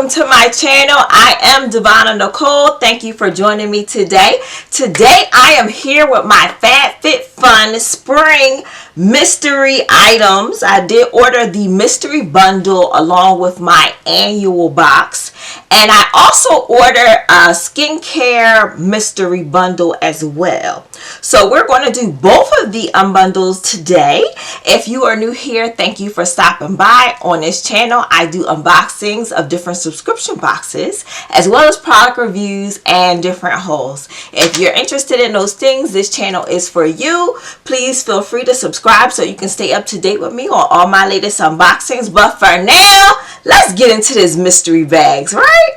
welcome to my channel. I am Iamdevonanicole. Thank you for joining me today. Today I am here with my Fabfitfun spring mystery items. I did order the mystery bundle along with my annual box. And I also ordered a skincare mystery bundle as well. So we're going to do both of the unbundles today. If you are new here, thank you for stopping by. On this channel, I do unboxings of different subscription boxes, as well as product reviews and different hauls. If you're interested in those things, this channel is for you. Please feel free to subscribe so you can stay up to date with me on all my latest unboxings. But for now, let's get into this mystery bags, right?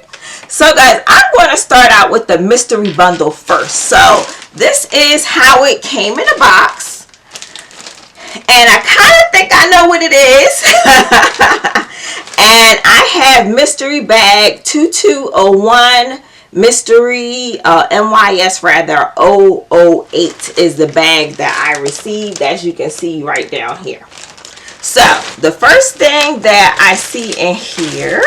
So guys, I'm going to start out with the mystery bundle first. So this is how it came in a box. And I kind of think I know what it is. And I have mystery bag 2201 mystery MYS rather 008 is the bag that I received, as you can see right down here. So the first thing that I see in here,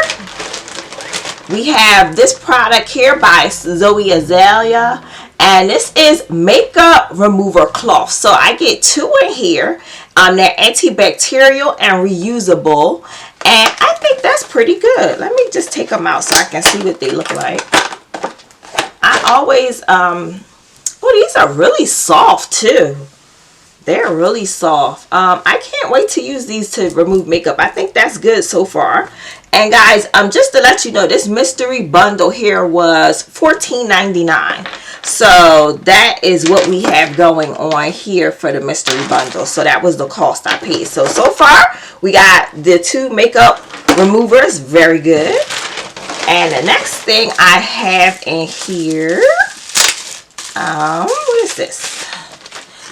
we have this product here by Zoe Azalea, and this is makeup remover cloth. So I get two in here. They're antibacterial and reusable, and I think that's pretty good. Let me just take them out so I can see what they look like. I always oh, these are really soft too. They're really soft. I can't wait to use these to remove makeup. I think that's good so far. And guys, just to let you know, this mystery bundle here was $14.99. So that is what we have going on here for the mystery bundle. So that was the cost I paid. So far, we got the two makeup removers. Very good. And the next thing I have in here, what is this?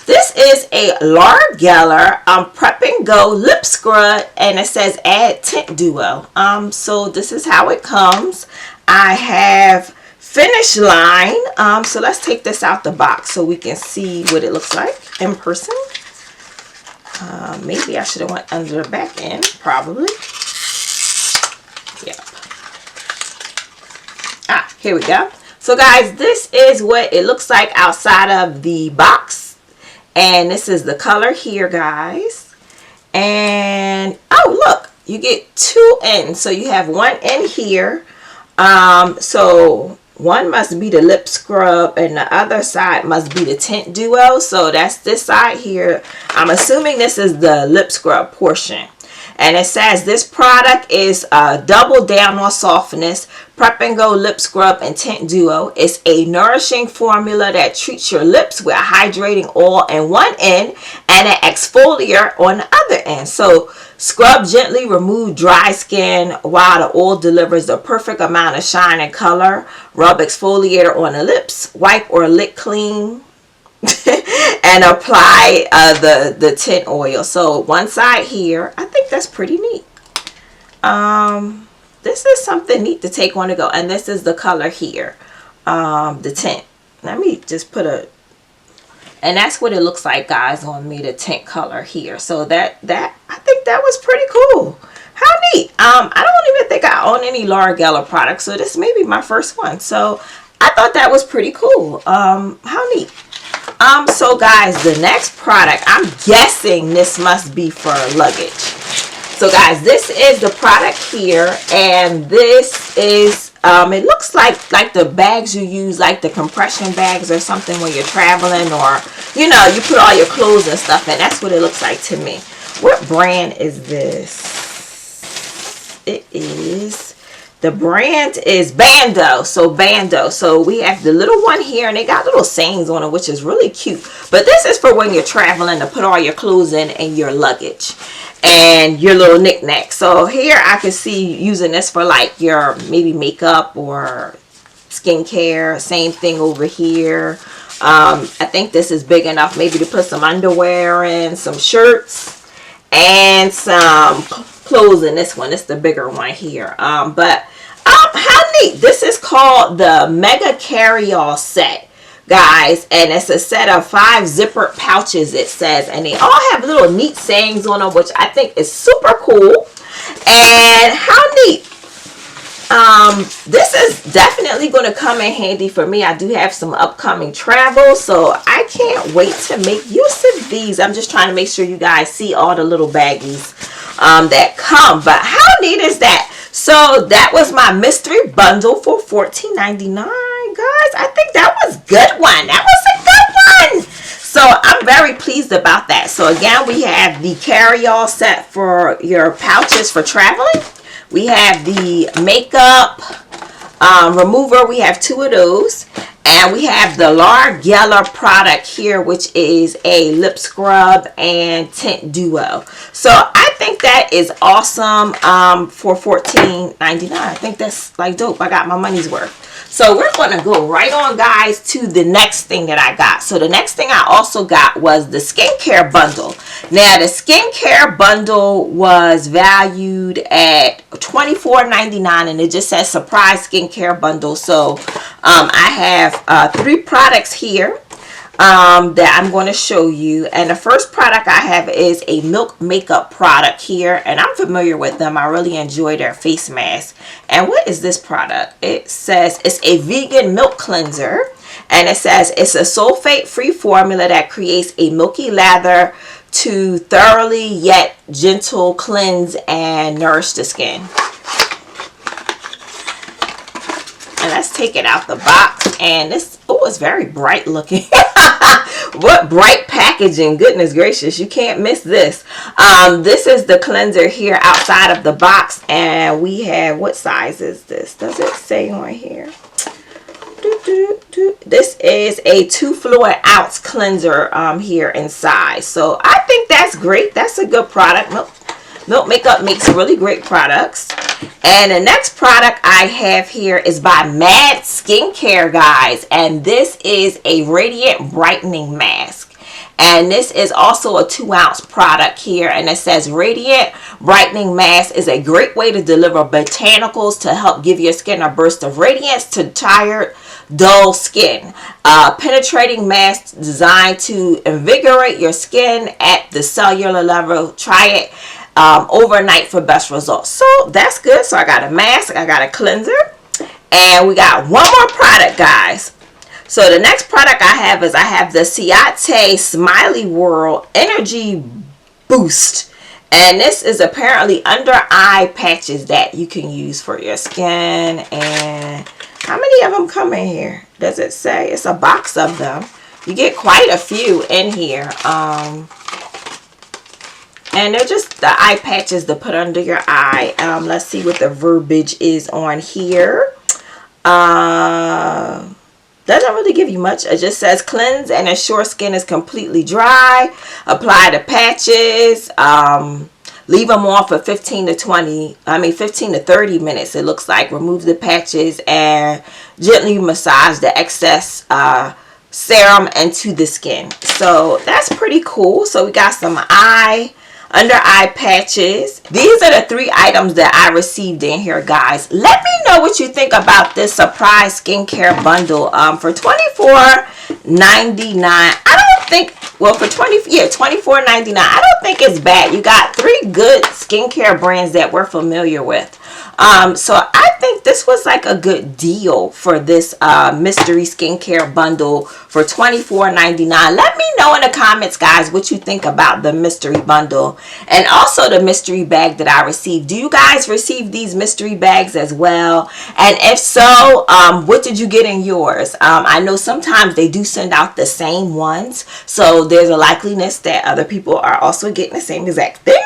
This is a L'Oreal Prep and Go lip scrub, and it says Add Tint Duo. So this is how it comes. I have Finish Line. So let's take this out the box so we can see what it looks like in person. Maybe I should have went under the back end, probably. Yep. Here we go. So guys, this is what it looks like outside of the box. And this is the color here, guys. And oh, look, you get two ends. So you have one end here. So one must be the lip scrub and the other side must be the tint duo. So that's this side here. I'm assuming this is the lip scrub portion. And it says this product is double down on softness, prep and go lip scrub and tint duo. It's a nourishing formula that treats your lips with a hydrating oil in one end and an exfoliator on the other end. So scrub gently, remove dry skin while the oil delivers the perfect amount of shine and color. Rub exfoliator on the lips, wipe or lick clean. And apply the tint oil. So one side here, I think that's pretty neat. This is something neat to take on the go, and this is the color here, the tint. Let me just put a, and that's what it looks like, guys, on me, the tint color here. So that I think that was pretty cool. How neat. I don't even think I own any L'Oreal products, so this may be my first one. So I thought that was pretty cool. How neat. So guys, the next product, I'm guessing this must be for luggage. So guys, this is the product here, and this is it looks like the bags you use, like the compression bags or something when you're traveling, or you know, you put all your clothes and stuff in. That's what it looks like to me. What brand is this? It is, the brand is Bando. So Bando. So we have the little one here, and they got little sayings on it, which is really cute. But this is for when you're traveling, to put all your clothes in and your luggage and your little knickknacks. So here I can see using this for like your maybe makeup or skincare. Same thing over here. I think this is big enough maybe to put some underwear in, some shirts, and some clothes in this one. It's the bigger one here. But how neat. This is called the Mega Carry-All Set, guys, and it's a set of 5 zipper pouches, it says, and they all have little neat sayings on them, which I think is super cool. And how neat This is definitely going to come in handy for me. I do have some upcoming travel, so I can't wait to make use of these. I'm just trying to make sure you guys see all the little baggies that come. But how neat is that? So that was my mystery bundle for $14.99, guys. I think that was a good one. That was a good one. So I'm very pleased about that. So again, we have the carry-all set for your pouches for traveling. We have the makeup remover. We have 2 of those. And we have the Largella product here, which is a lip scrub and tint duo. So I think that is awesome for $14.99. I think that's like dope. I got my money's worth. So we're going to go right on, guys, to the next thing that I got. So the next thing I also got was the skincare bundle. Now, the skincare bundle was valued at $24.99, and it just says surprise skincare bundle. So I have 3 products here that I'm going to show you. And the first product I have is a Milk makeup product here, and I'm familiar with them. I really enjoy their face mask. And what is this product? It says it's a vegan milk cleanser, and it says it's a sulfate-free formula that creates a milky lather to thoroughly yet gentle cleanse and nourish the skin. And let's take it out the box. And this, oh, it's very bright looking. What bright packaging. Goodness gracious, you can't miss this. This is the cleanser here outside of the box. And we have, what size is this? Does it say on here? This is a 2 fluid ounce cleanser here inside. So I think that's great. That's a good product. Milk Makeup makes really great products. And the next product I have here is by Mad Skincare, guys. And this is a radiant brightening mask. And this is also a 2 ounce product here. And it says radiant brightening mask is a great way to deliver botanicals to help give your skin a burst of radiance to tired, dull skin. Penetrating mask designed to invigorate your skin at the cellular level. Try it overnight for best results. So that's good. So I got a mask, I got a cleanser, and we got one more product, guys. So the next product I have is the Ciate Smiley World Energy Boost. And this is apparently under eye patches that you can use for your skin. And how many of them come in here? Does it say? It's a box of them. You get quite a few in here. And they're just the eye patches to put under your eye. Let's see what the verbiage is on here. Doesn't really give you much. It just says cleanse and ensure skin is completely dry. Apply the patches. Leave them on for 15 to 30 minutes, it looks like. Remove the patches and gently massage the excess serum into the skin. So that's pretty cool. So we got some under eye patches. These are the 3 items that I received in here, guys. Let me know what you think about this surprise skincare bundle for $24.99. I don't think, well, for $24.99, I don't think it's bad. You got 3 good skincare brands that we're familiar with. So I think this was like a good deal for this mystery skincare bundle for $24.99. Let me know in the comments, guys, what you think about the mystery bundle and also the mystery bag that I received. Do you guys receive these mystery bags as well? And if so, what did you get in yours? I know sometimes they do send out the same ones, so there's a likeliness that other people are also getting the same exact thing.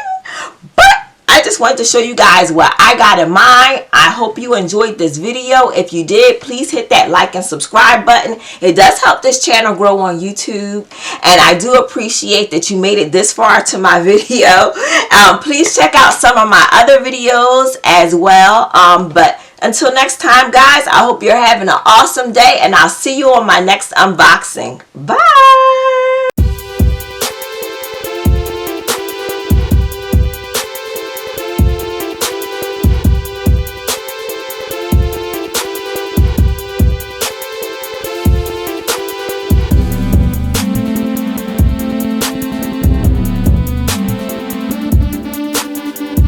But I just wanted to show you guys what I got in mind. I hope you enjoyed this video. If you did, please hit that like and subscribe button. It does help this channel grow on YouTube. And I do appreciate that you made it this far to my video. Please check out some of my other videos as well. But until next time, guys, I hope you're having an awesome day. And I'll see you on my next unboxing. Bye.